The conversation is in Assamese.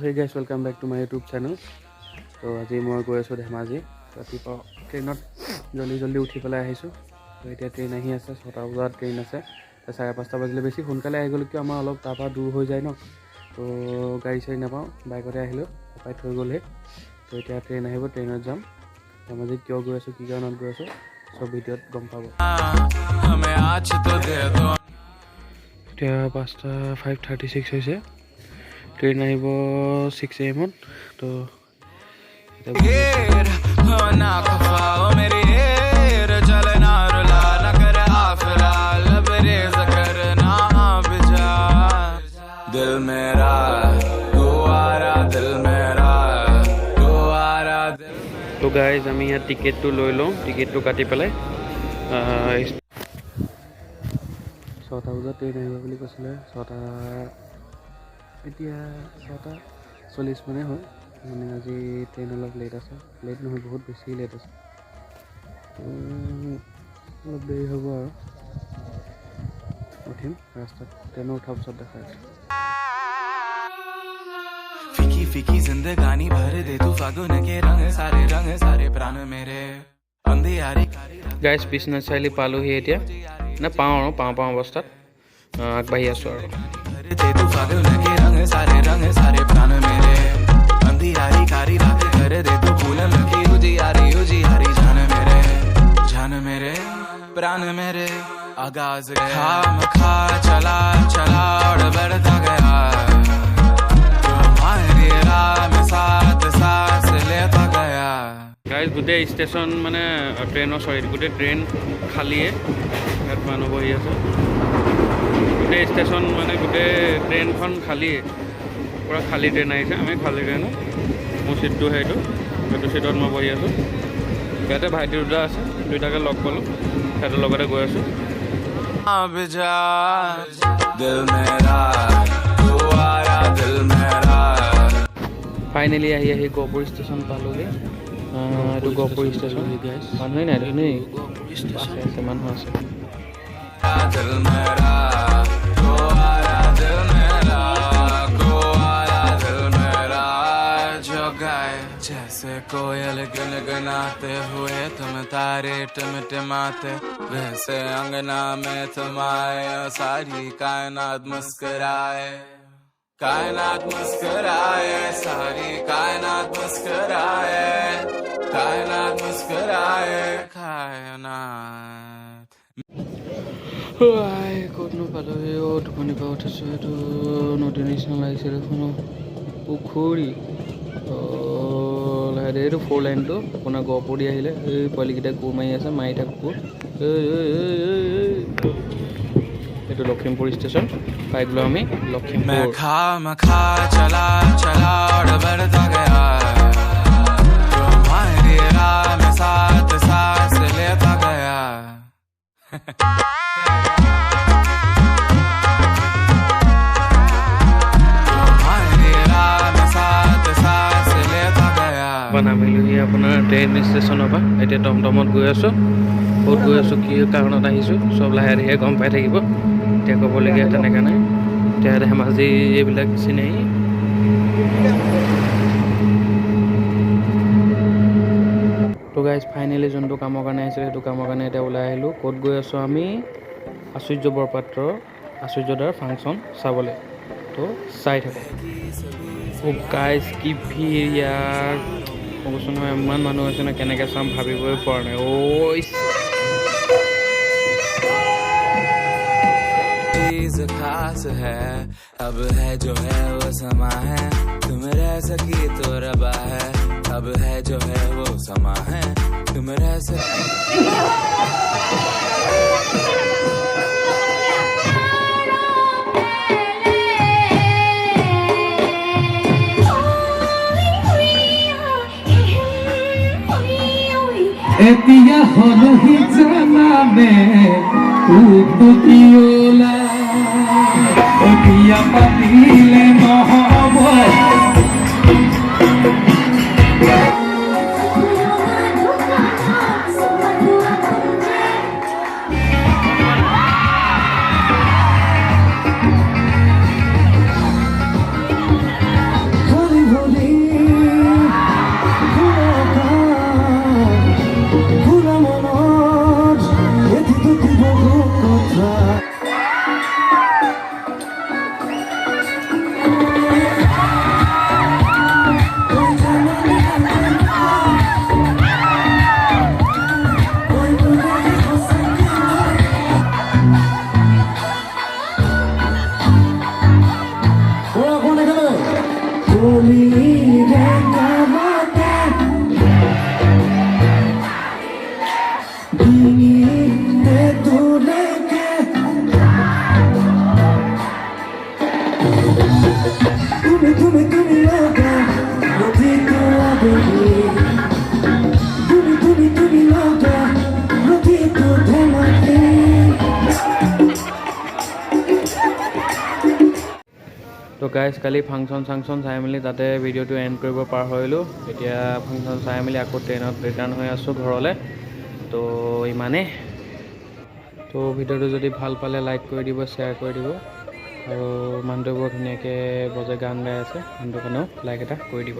Hey guys, welcome back to my YouTube channel. So আজি মই গৈ আছোঁ ধেমাজি ৰাতিপুৱা ট্ৰেইনত জল্দি উঠি পেলাই আহিছোঁ। তো এতিয়া ট্ৰেইন আহি আছে 6টা বজাত ট্ৰেইন আছে। 5:30 বাজিলে বেছি সোনকালে আহি গ'ল কিয় আমাৰ অলপ তাৰপৰা দূৰ হৈ যায় ন। তো গাড়ী চাড়ী নাপাওঁ, বাইকতে আহিলোঁ, পাই থৈ গ'লহে। তো এতিয়া ট্ৰেইন আহিব, ট্ৰেইনত যাম। ধেমাজিত কিয় গৈ আছোঁ, কি কাৰণত গৈ আছোঁ চব ভিডিঅ'ত গম পাব। এতিয়া 5:36 হৈছে। ट्रेन आइब 6 AM तो दिल मेरा गुआरा दिल मेरा गुआरा दिल। तो गाइज आमी यहाँ टिकेट तो লৈ লওঁ, टिकेट तो काटि পেলাই 6টা বজাত ট্ৰেইন আহিব বুলি কৈছিলে। 6টা এতিয়া 6:40 মানে হয়। মানে আজি ট্ৰেইন অলপ লেট আছে, লেট নহয় বহুত বেছি লেট আছে। অলপ দেৰি হ'ব আৰু উঠিম ৰাস্তাত। ট্ৰেইনৰ উঠাৰ পিছত দেখা আছে। फीकी फीकी जिंदगानी भर दे तू फागुन के रंग सारे प्राण मेरे अंधियारी। गाइस বিশ্বনাথ চাৰিআলি পালোহি এতিয়া, না পাওঁ অৱস্থাত আগবাঢ়ি আছোঁ আৰু। तू फागुन के रंग सारे प्राण मेरे अंधियारी कारी रात कर दे तू फूलन की उजियारी जान मेरे प्राण मेरे। आगाज खाम खा चला और बढ़ता गया तुम्हारी राह में साथ लेता गया। गाइस গোটেই ষ্টেচন মানে ট্ৰেইনৰ গোটেই ট্ৰেইন খালিয়ে, ইয়াত মানুহ বহি আছে। গোটেই ষ্টেচন মানে গোটেই ট্ৰেইনখন খালিয়ে, পূৰা খালী ট্ৰেইন আহিছে। আমি খালী ট্ৰেইনত, মোৰ চিটটো সেইটো চিটত মই বহি আছোঁ। ইয়াতে ভাইটি দুটা আছে, দুইটাকে লগ পালোঁ, সিহঁতৰ লগতে গৈ আছোঁ। ফাইনেলি আহি গহপুৰ ষ্টেচন পালোঁগৈ। এইটো গহপুৰ ষ্টেচন। মানুহেই নাই, এনেই আছে মানুহ আছে। जैसे कोयल गुनगुनाते हुए तुम तारे टिमटिमाते, वैसे अंगना में तुम आए सारी कायनात मुस्कुराए सारी कायनात मुस्कुराए ক'তনো পালোহি। টোপনি পৰা উঠিছোঁ। এইটো নদীৰ নিচিনা লাগিছে দেখোন, পুখুৰী। লাহে এইটো 4 লাইনটো আপোনাৰ গহপুৰ দি আহিলে। এই পোৱালিকেইটা কোৰ মাৰি আছে, মাৰি থাক কোৰ। এইটো লখিমপুৰ ষ্টেচন পাই গ'লোঁ আমি। লখিমপুৰ নামিলোহি আপোনাৰ ট্ৰেইন ষ্টেচনৰ পৰা। এতিয়া টমটমত গৈ আছোঁ। ক'ত গৈ আছোঁ, কি কাৰণত আহিছোঁ চব লাহে লাহে গম পাই থাকিব। এতিয়া ক'বলগীয়া তেনেকৈ নাই। এতিয়া ধেমাজি এইবিলাক চিনেৰি। তো গাইজ ফাইনেলি যোনটো কামৰ কাৰণে আহিছিলোঁ সেইটো কামৰ কাৰণে এতিয়া ওলাই আহিলোঁ। ক'ত গৈ আছোঁ আমি, আচুৰ্য বৰপাত্ৰৰ আচুৰ্যদাৰ ফাংচন চাবলৈ। তো চাই থাকোঁ। গাইজ কি ভিৰ ইয়াৰ, মই কৈছোঁ নহয় ইমান মানুহ আছে নহয়, কেনেকৈ চাম ভাবিবই পৰা নাই। चीज खास है अब है जो है वो समा है, तुम रह सकी तो रबा है। अब है जो है वो समा है, तुम रह सकी। এতিয়া হলহি জানানে উপুতিয়লা এতিয়া পাতিলে নহব তো গাইজ কালি ফাংচন চাই মেলি তাতে ভিডিঅ'টো এণ্ড কৰিব পাহৰিলোঁ। এতিয়া ফাংচন চাই মেলি আকৌ ট্ৰেইনত ৰিটাৰ্ণ হৈ আছোঁ ঘৰলৈ। তো ইমানেই। তো ভিডিঅ'টো যদি ভাল পালে লাইক কৰি দিব, শ্বেয়াৰ কৰি দিব। আৰু মানুহটোৱে বৰ ধুনীয়াকৈ গান গাই আছে, মানুহটোৰ কাৰণেও লাইক এটা কৰি দিব।